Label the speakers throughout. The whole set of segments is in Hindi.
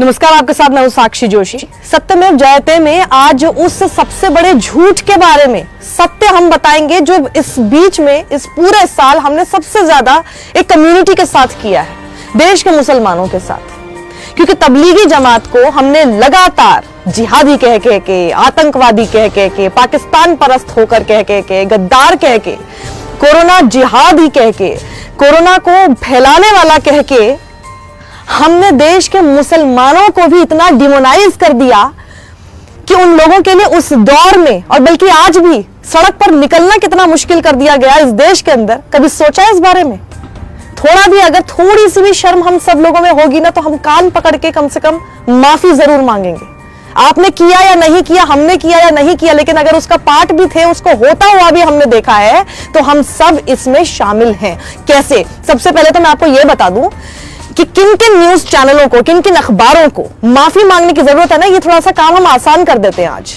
Speaker 1: नमस्कार, आपके साथ मैं हूं साक्षी जोशी। सत्यमेव जयते में आज उस सबसे बड़े झूठ के बारे में सत्य हम बताएंगे जो इस बीच में इस पूरे साल हमने सबसे ज्यादा एक कम्युनिटी के साथ किया है, देश के मुसलमानों के साथ। क्योंकि तबलीगी जमात को हमने लगातार जिहादी कह के, आतंकवादी कह के, पाकिस्तान परस्त होकर कह के, गद्दार कह के, कोरोना जिहादी कह के, कोरोना को फैलाने वाला कह के हमने देश के मुसलमानों को भी इतना डिमोनाइज कर दिया कि उन लोगों के लिए उस दौर में और बल्कि आज भी सड़क पर निकलना कितना मुश्किल कर दिया गया इस देश के अंदर। कभी सोचा इस बारे में? थोड़ा भी अगर थोड़ी सी भी शर्म हम सब लोगों में होगी ना तो हम कान पकड़ के कम से कम माफी जरूर मांगेंगे। आपने किया या नहीं किया, हमने किया या नहीं किया, लेकिन अगर उसका पार्ट भी थे, उसको होता हुआ भी हमने देखा है, तो हम सब इसमें शामिल हैं। कैसे? सबसे पहले तो मैं आपको यह बता दूं कि किन किन न्यूज चैनलों को, किन किन अखबारों को माफी मांगने की जरूरत है ना। ये थोड़ा सा काम हम आसान कर देते हैं आज।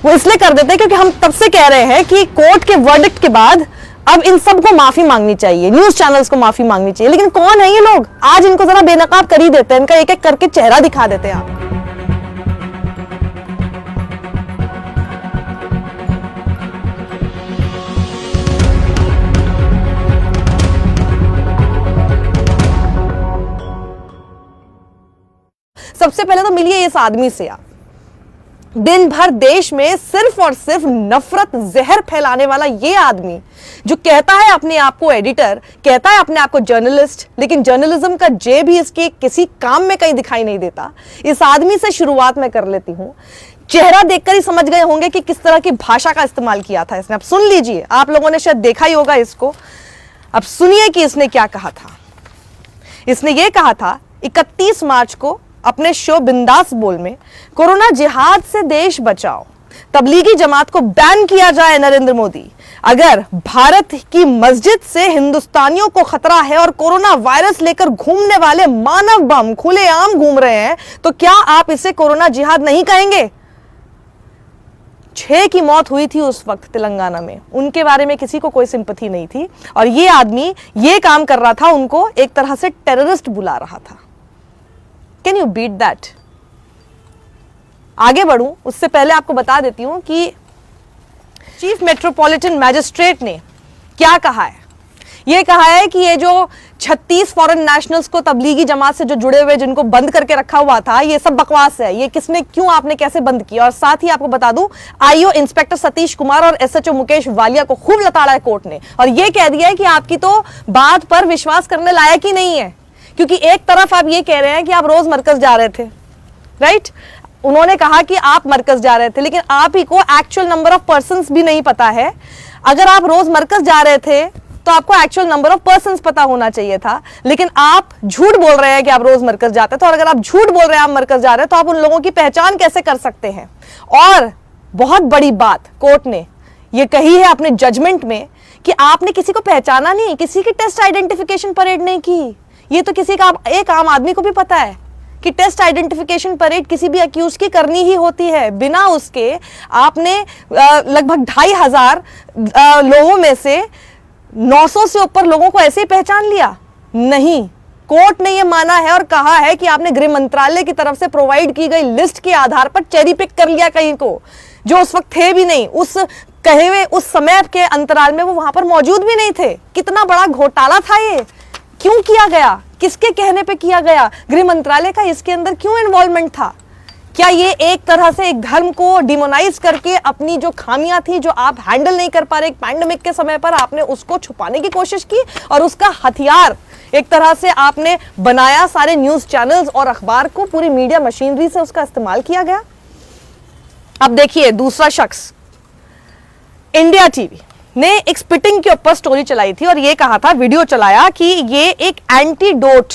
Speaker 1: वो इसलिए कर देते हैं क्योंकि हम तब से कह रहे हैं कि कोर्ट के वर्डिक्ट के बाद अब इन सबको माफी मांगनी चाहिए, न्यूज चैनल्स को माफी मांगनी चाहिए। लेकिन कौन है ये लोग? आज इनको जरा बेनकाब कर ही देते हैं, इनका एक एक करके चेहरा दिखा देते हैं आप। सबसे पहले तो मिलिए इस आदमी से आप। दिन भर देश में सिर्फ और सिर्फ नफरत जहर फैलाने वाला ये आदमी जो कहता है अपने आप को एडिटर, कहता है अपने आप को जर्नलिस्ट, लेकिन जर्नलिज्म का जे भी इसके किसी काम में कहीं दिखाई नहीं देता। इस आदमी से शुरुआत मैं कर लेती हूं। चेहरा देखकर ही समझ गए होंगे कि किस तरह की भाषा का इस्तेमाल किया था इसने। अब सुन लीजिए, आप लोगों ने शायद देखा ही होगा इसको। अब सुनिए कि इसने क्या कहा था। इसने ये कहा था 31 मार्च को अपने शो बिंदास बोल में, कोरोना जिहाद से देश बचाओ, तबलीगी जमात को बैन किया जाए नरेंद्र मोदी। अगर भारत की मस्जिद से हिंदुस्तानियों को खतरा है और कोरोना वायरस लेकर घूमने वाले मानव बम खुलेआम घूम रहे हैं तो क्या आप इसे कोरोना जिहाद नहीं कहेंगे? 6 की मौत हुई थी उस वक्त तेलंगाना में। उनके बारे में किसी को कोई सिंपैथी नहीं थी और ये आदमी ये काम कर रहा था, उनको एक तरह से टेररिस्ट बुला रहा था। Can you beat that? आगे बढ़ूं उससे पहले आपको बता देती हूं कि चीफ मेट्रोपॉलिटन मैजिस्ट्रेट ने क्या कहा है। यह कहा है कि ये जो 36 फॉरेन नेशनल्स को तबलीगी जमात से जो जुड़े हुए, जिनको बंद करके रखा हुआ था, ये सब बकवास है। ये किसने, क्यों, आपने कैसे बंद किया? और साथ ही आपको बता दूं, आईओ इंस्पेक्टर सतीश कुमार और एसएचओ मुकेश वालिया को खूब लताड़ा है कोर्ट ने और यह कह दिया है कि आपकी तो बात पर विश्वास करने लायक ही नहीं है। क्योंकि एक तरफ आप ये कह रहे हैं कि आप रोज मरकज जा रहे थे, राइट? उन्होंने कहा कि आप मरकज जा रहे थे, लेकिन आप ही को एक्चुअल नंबर ऑफ पर्सन्स भी नहीं पता है। अगर आप रोज मरकज जा रहे थे तो आपको एक्चुअल नंबर ऑफ पर्सन्स पता होना चाहिए था, लेकिन आप झूठ बोल रहे हैं कि आप रोज मरकज जाते थे। और अगर आप झूठ बोल रहे हैं आप मरकज जा रहे हैं तो आप उन लोगों की पहचान कैसे कर सकते हैं? और बहुत बड़ी बात कोर्ट ने यह कही है अपने जजमेंट में कि आपने किसी को पहचाना नहीं, किसी की टेस्ट आइडेंटिफिकेशन परेड नहीं की। ये तो किसी का, एक आम आदमी को भी पता है कि टेस्ट आइडेंटिफिकेशन परेड किसी भी अक्यूज की करनी ही होती है। बिना उसके आपने लगभग 2500 लोगों में से 900 से ऊपर लोगों को ऐसे ही पहचान लिया? नहीं, कोर्ट ने यह माना है और कहा है कि आपने गृह मंत्रालय की तरफ से प्रोवाइड की गई लिस्ट के आधार पर चेरी पिक कर लिया कहीं को, जो उस वक्त थे भी नहीं। उस कहे हुए उस समय के अंतराल में वो वहां पर मौजूद भी नहीं थे। कितना बड़ा घोटाला था ये! क्यों किया गया? किसके कहने पे किया गया? गृह मंत्रालय का इसके अंदर क्यों इन्वॉल्वमेंट था? क्या ये एक तरह से एक धर्म को डिमोनाइज करके अपनी जो खामियां थी, जो आप हैंडल नहीं कर पा रहे एक पैंडेमिक के समय पर, आपने उसको छुपाने की कोशिश की और उसका हथियार एक तरह से आपने बनाया? सारे न्यूज चैनल्स और अखबार को, पूरी मीडिया मशीनरी से उसका इस्तेमाल किया गया। अब देखिए दूसरा शख्स, इंडिया टीवी ने एक स्पिटिंग के ऊपर स्टोरी चलाई थी और ये कहा था, वीडियो चलाया कि ये एक एंटीडोट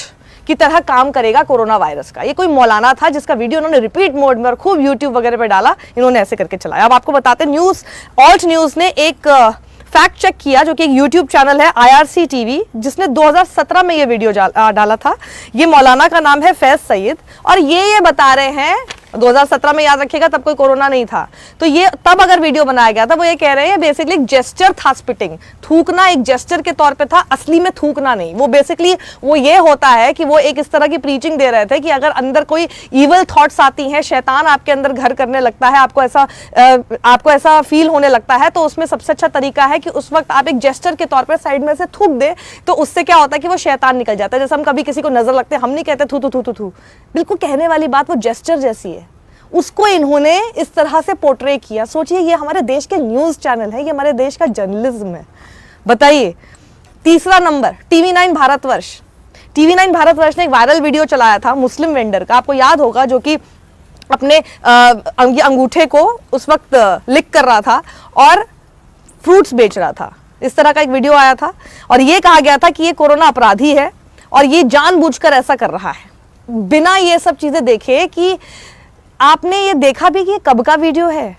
Speaker 1: की तरह काम करेगा कोरोना वायरस का। ये कोई मौलाना था जिसका वीडियो उन्होंने रिपीट मोड में और खूब यूट्यूब वगैरह पे डाला। इन्होंने ऐसे करके चलाया। अब आपको बताते हैं, ऑल्ट न्यूज ने एक फैक्ट चेक किया, जो कि एक यूट्यूब चैनल है IRC TV, जिसने 2017 में ये वीडियो डाला था। ये मौलाना का नाम है फैज सईद और ये बता रहे हैं 2017 में याद रखिएगा, तब कोई कोरोना नहीं था। तो ये तब अगर वीडियो बनाया गया था, वो ये कह रहे हैं बेसिकली जेस्चर था स्पिटिंग, थूकना एक जेस्चर के तौर पे था, असली में थूकना नहीं। वो बेसिकली वो ये होता है कि वो एक इस तरह की प्रीचिंग दे रहे थे कि अगर अंदर कोई इवल थॉट्स आती हैं, शैतान आपके अंदर घर करने लगता है, आपको ऐसा फील होने लगता है, तो उसमें सबसे अच्छा तरीका है कि उस वक्त आप एक जेस्चर के तौर पर साइड में से थूक दे, तो उससे क्या होता है कि वो शैतान निकल जाता है। जैसे हम कभी किसी को नजर लगते हैं, हम नहीं कहते थू थू थू थू थू, बिल्कुल कहने वाली बात वो जेस्चर जैसी है, उसको इन्होंने इस तरह से पोर्ट्रे किया। सोचिए, ये हमारे देश के न्यूज चैनल है, ये हमारे देश का जर्नलिज्म है। बताइए, तीसरा number TV9 Bharatvarsh. TV9 Bharatvarsh ने एक वायरल वीडियो चलाया था मुस्लिम वेंडर का, आपको याद होगा, जो कि अपने अंगूठे को उस वक्त लिक कर रहा था और फ्रूट्स बेच रहा था। इस तरह का एक वीडियो आया था और ये कहा गया था कि ये कोरोना अपराधी है और ये जानबूझकर ऐसा कर रहा है, बिना ये सब चीजें देखे कि आपने ये देखा भी कि ये कब का वीडियो है।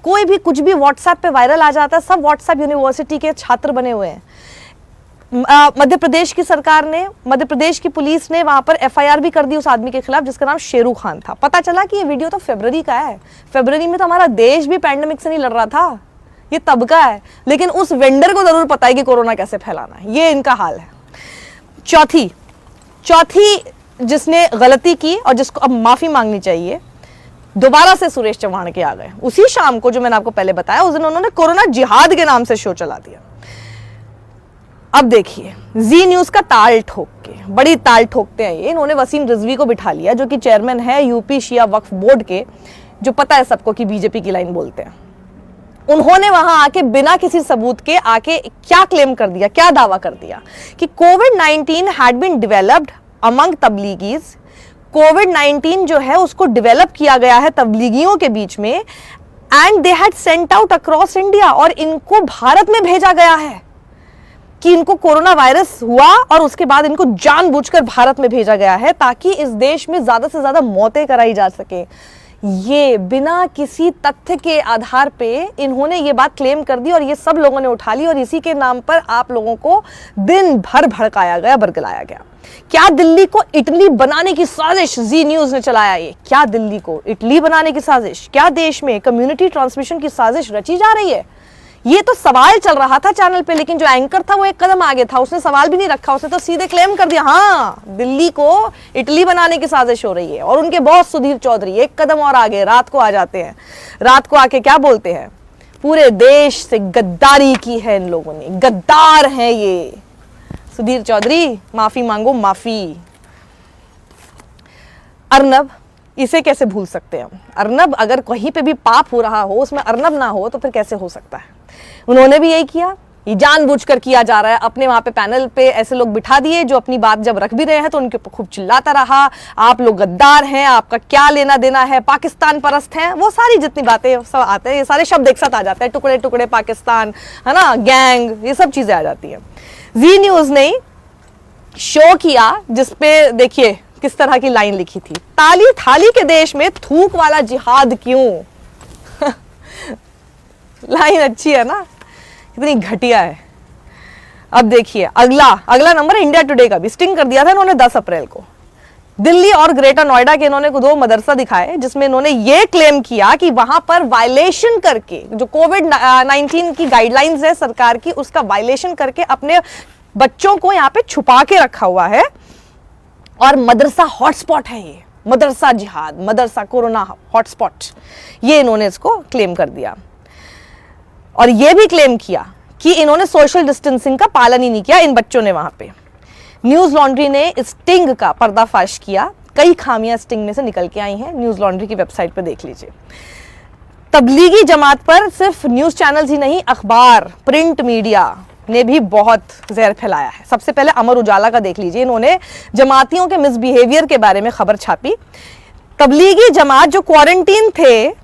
Speaker 1: कोई भी कुछ भी व्हाट्सएप पे वायरल आ जाता है, सब व्हाट्सएप यूनिवर्सिटी के छात्र बने हुए हैं। मध्य प्रदेश की सरकार ने, मध्य प्रदेश की पुलिस ने वहां पर FIR भी कर दी उस आदमी के खिलाफ जिसका नाम शेरू खान था। पता चला कि ये वीडियो तो फरवरी का है। फरवरी में तो हमारा देश भी पैंडेमिक से नहीं लड़ रहा था, ये तब का है, लेकिन उस वेंडर को जरूर पता है कि कोरोना कैसे फैलाना है। ये इनका हाल है। चौथी जिसने गलती की और जिसको अब माफी मांगनी चाहिए, दोबारा से सुरेश चौहान के आ गए। उसी शाम को, जो मैंने आपको पहले बताया, उस दिन उन्होंने कोरोना जिहाद के नाम से शो चला दिया। अब देखिए, जी न्यूज का ताल ठोक के, बड़ी ताल ठोकते हैं ये। इन्होंने वसीम रिजवी को बिठा लिया, जो कि चेयरमैन है यूपी शिया वक्फ बोर्ड के, जो पता है सबको कि बीजेपी की लाइन बोलते हैं। उन्होंने वहां आके बिना किसी सबूत के आके क्या क्लेम कर दिया, क्या दावा कर दिया कि कोविड-19 हैड बीन डेवलप्ड अमंग तबलीगीज। कोविड-19 जो है उसको डेवलप किया गया है तबलीगियों के बीच में, and they had sent out across India, और इनको भारत में भेजा गया है कि इनको कोरोना वायरस हुआ और उसके बाद इनको जानबूझकर भारत में भेजा गया है ताकि इस देश में ज्यादा से ज्यादा मौतें कराई जा सके। ये बिना किसी तथ्य के आधार पे इन्होंने ये बात क्लेम कर दी और ये सब लोगों ने उठा ली, और इसी के नाम पर आप लोगों को दिन भर भड़काया गया, बरगलाया गया। क्या दिल्ली को इटली बनाने की साजिश जी न्यूज ने चलाया? ये क्या दिल्ली को इटली बनाने की साजिश? क्या देश में कम्युनिटी ट्रांसमिशन की साजिश रची जा रही है? ये तो सवाल चल रहा था चैनल पे, लेकिन जो एंकर था वो एक कदम आगे था, उसने सवाल भी नहीं रखा, उसने तो सीधे क्लेम कर दिया, हाँ दिल्ली को इटली बनाने की साजिश हो रही है। और उनके बॉस सुधीर चौधरी एक कदम और आगे रात को आ जाते हैं। रात को आके क्या बोलते हैं? पूरे देश से गद्दारी की है इन लोगों ने, गद्दार हैं ये। सुधीर चौधरी, माफी मांगो, माफी। अर्नब, इसे कैसे भूल सकते हैं हम? अर्नब, अगर कहीं पे भी पाप हो रहा हो उसमें अर्नब ना हो तो फिर कैसे हो सकता है? उन्होंने भी यही किया, ये जानबूझकर किया जा रहा है। अपने वहां पे पैनल पे ऐसे लोग बिठा दिए जो अपनी बात जब रख भी रहे हैं तो उनके ऊपर खूब चिल्लाता रहा, आप लोग गद्दार हैं, आपका क्या लेना देना है, पाकिस्तान परस्त हैं, वो सारी जितनी बातें सब आते हैं, ये सारे शब्द एक साथ आ जाते हैं, टुकड़े टुकड़े पाकिस्तान, है ना, गैंग, ये सब चीजें आ जाती है। जी न्यूज ने शो किया जिसपे देखिए किस तरह की लाइन लिखी थी, ताली थाली के देश में थूक वाला जिहाद क्यों? लाइन अच्छी है ना, कितनी घटिया है। अब देखिए अगला नंबर इंडिया टुडे का भी स्टिंग कर दिया था इन्होंने 10 अप्रैल को। दिल्ली और ग्रेटर नोएडा के इन्होंने 2 मदरसा दिखाए जिसमें इन्होंने ये क्लेम किया कि वहां पर वायलेशन करके, जो कोविड-19 की गाइडलाइंस है सरकार की, उसका वायलेशन करके अपने बच्चों को यहाँ पे छुपा के रखा हुआ है और मदरसा हॉटस्पॉट है ये, मदरसा जिहाद, मदरसा कोरोना हॉटस्पॉट, ये इन्होंने इसको क्लेम कर दिया। और ये भी क्लेम किया कि इन्होंने सोशल डिस्टेंसिंग का पालन ही नहीं किया इन बच्चों ने वहां पे। न्यूज लॉन्ड्री ने स्टिंग का पर्दाफाश किया, कई खामियां स्टिंग में से निकल के आई हैं, न्यूज लॉन्ड्री की वेबसाइट पर देख लीजिए। तबलीगी जमात पर सिर्फ न्यूज चैनल्स ही नहीं, अखबार, प्रिंट मीडिया ने भी बहुत जहर फैलाया है। सबसे पहले अमर उजाला का देख लीजिए, इन्होंने जमातियों के मिसबिहेवियर के बारे में खबर छापी। तबलीगी जमात जो क्वारंटीन थे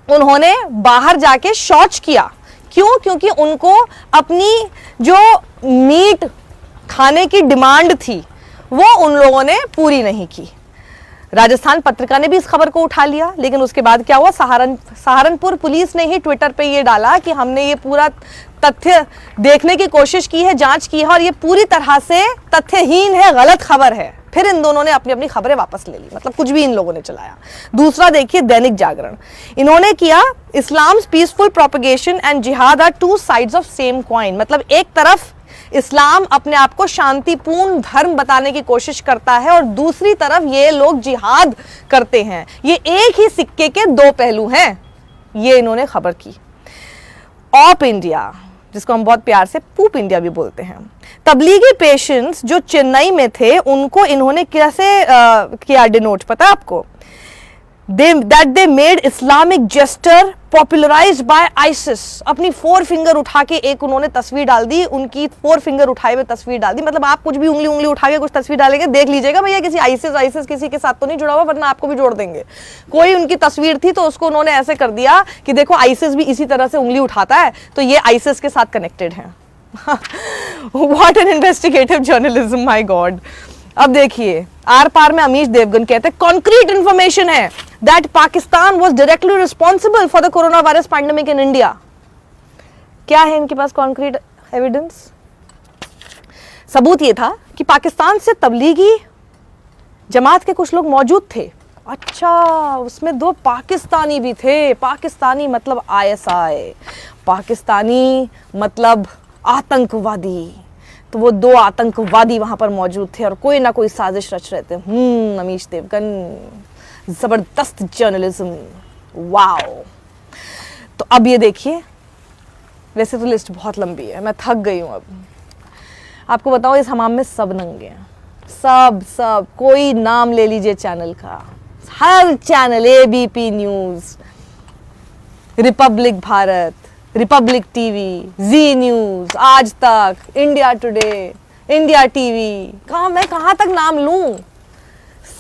Speaker 1: उन्होंने बाहर जाके शौच किया, क्यों? क्योंकि उनको अपनी जो मीट खाने की डिमांड थी वो उन लोगों ने पूरी नहीं की। राजस्थान पत्रिका ने भी इस खबर को उठा लिया, लेकिन उसके बाद क्या हुआ, सहारनपुर पुलिस ने ही ट्विटर पे ये डाला कि हमने ये पूरा तथ्य देखने की कोशिश की है, जांच की है और ये पूरी तरह से तथ्यहीन है, गलत खबर है। फिर इन दोनों ने अपनी अपनी खबरें वापस ले ली, मतलब कुछ भी इन लोगों ने चलाया। दूसरा देखिए दैनिक जागरण, इन्होंने किया Islam's peaceful propagation and jihad are two sides of same coin, मतलब एक तरफ इस्लाम अपने आप को शांतिपूर्ण धर्म बताने की कोशिश करता है और दूसरी तरफ ये लोग जिहाद करते हैं, ये एक ही सिक्के के दो पहलू हैं, ये इन्होंने खबर की। ऑप इंडिया, जिसको हम बहुत प्यार से पूप इंडिया भी बोलते हैं, तबलीगी पेशेंट्स जो चेन्नई में थे उनको इन्होंने कैसे किया डिनोट पता है आपको? that they made Islamic gesture popularized by ISIS। अपनी 4 फिंगर उठा के एक उन्होंने तस्वीर डाल दी, उनकी 4 फिंगर उठाए हुए तस्वीर डाल दी, मतलब आप कुछ भी उंगली उठा के कुछ तस्वीर डालेंगे, देख लीजिएगा भैया किसी आईसिस किसी के साथ तो नहीं जुड़ा हुआ, वरना आपको भी जोड़ देंगे। कोई उनकी तस्वीर थी तो उसको उन्होंने ऐसे कर दिया कि देखो आईसिस भी इसी तरह से उंगली उठाता है, तो ये आईसिस के साथ कनेक्टेड है। What an investigative journalism, my God। अब देखिए आर पार में अमीश देवगन कहते हैं कॉन्क्रीट इंफॉर्मेशन है that Pakistan was directly responsible for the corona virus pandemic in India. क्या है इनके पास कॉन्क्रीट एविडेंस? सबूत ये था कि पाकिस्तान से तबलीगी जमात के कुछ लोग मौजूद थे। अच्छा, उसमें 2 पाकिस्तानी भी थे। पाकिस्तानी मतलब ISI, पाकिस्तानी मतलब आतंकवादी। तो वो 2 आतंकवादी वहां पर मौजूद थे और कोई ना कोई साजिश रच रहे थे। अमीश देवगन, जबरदस्त जर्नलिज्म, वाओ। तो अब ये देखिए, वैसे तो लिस्ट बहुत लंबी है, मैं थक गई हूं। अब आपको बताओ इस हमाम में सब नंगे हैं, सब कोई नाम ले लीजिए चैनल का, हर channel, ABP news, republic Bharat, republic TV, Zee news, Aaj Tak, India today, India TV, मैं कहाँ तक नाम लूं,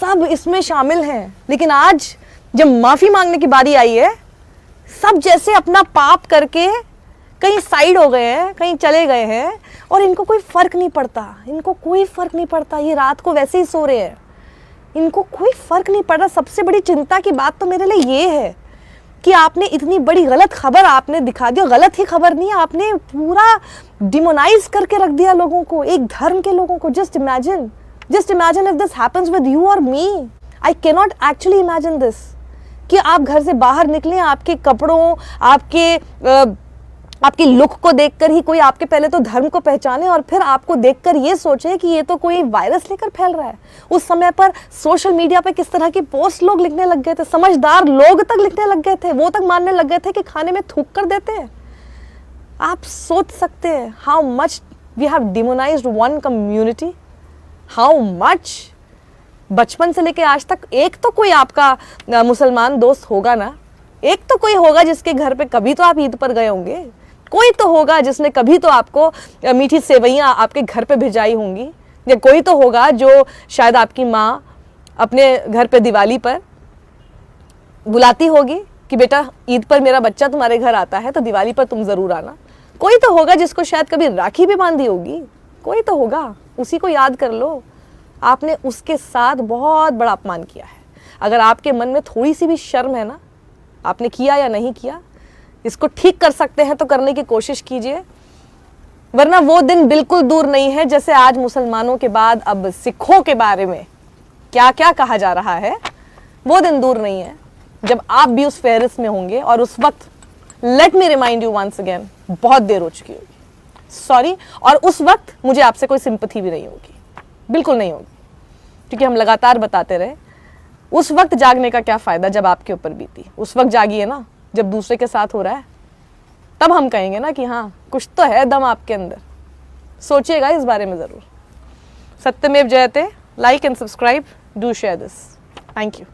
Speaker 1: सब इसमें शामिल हैं। लेकिन आज जब माफी मांगने की बारी आई है, सब जैसे अपना पाप करके कहीं साइड हो गए हैं, कहीं चले गए हैं और इनको कोई फर्क नहीं पड़ता। ये रात को वैसे ही सो रहे हैं, इनको कोई फर्क नहीं पड़ रहा। सबसे बड़ी चिंता की बात तो मेरे लिए ये है कि आपने इतनी बड़ी गलत खबर आपने दिखा दी। गलत ही खबर नहीं है, आपने पूरा डिमोनाइज करके रख दिया लोगों को, एक धर्म के लोगों को। Just imagine if this happens with you और me. I cannot actually imagine this कि आप घर से बाहर निकलें, आपके कपड़ों, आपकी लुक को देखकर ही कोई आपके पहले तो धर्म को पहचाने और फिर आपको देखकर ये सोचे कि ये तो कोई वायरस लेकर फैल रहा है। उस समय पर सोशल मीडिया पे किस तरह की पोस्ट लोग लिखने लग गए थे, समझदार लोग तक लिखने लग गए थे, वो तक मानने लग गए थे कि खाने में थूक कर देते हैं। आप सोच सकते हैं how much we have demonized one community, how much. बचपन से लेकर आज तक एक तो कोई आपका मुसलमान दोस्त होगा ना, एक तो कोई होगा जिसके घर पे कभी तो आप ईद पर गए होंगे, कोई तो होगा जिसने कभी तो आपको मीठी सेवइयाँ आपके घर पे भिजाई होंगी, या कोई तो होगा जो शायद आपकी माँ अपने घर पे दिवाली पर बुलाती होगी कि बेटा ईद पर मेरा बच्चा तुम्हारे घर आता है तो दिवाली पर तुम ज़रूर आना। कोई तो होगा जिसको शायद कभी राखी भी बांधी होगी, कोई तो होगा, उसी को याद कर लो। आपने उसके साथ बहुत बड़ा अपमान किया है। अगर आपके मन में थोड़ी सी भी शर्म है ना, आपने किया या नहीं किया, इसको ठीक कर सकते हैं तो करने की कोशिश कीजिए, वरना वो दिन बिल्कुल दूर नहीं है। जैसे आज मुसलमानों के बाद अब सिखों के बारे में क्या क्या कहा जा रहा है, वो दिन दूर नहीं है जब आप भी उस फेहरिस्त में होंगे। और उस वक्त let me remind you once again, बहुत देर हो चुकी होगी, सॉरी। और उस वक्त मुझे आपसे कोई सिंपैथी भी नहीं होगी, बिल्कुल नहीं होगी, क्योंकि हम लगातार बताते रहे उस वक्त जागने का क्या फ़ायदा जब आपके ऊपर बीती। उस वक्त जागिए ना जब दूसरे के साथ हो रहा है, तब हम कहेंगे ना कि हाँ कुछ तो है दम आपके अंदर। सोचिएगा इस बारे में ज़रूर। सत्यमेव जयते। Like and subscribe, do share this. Thank you.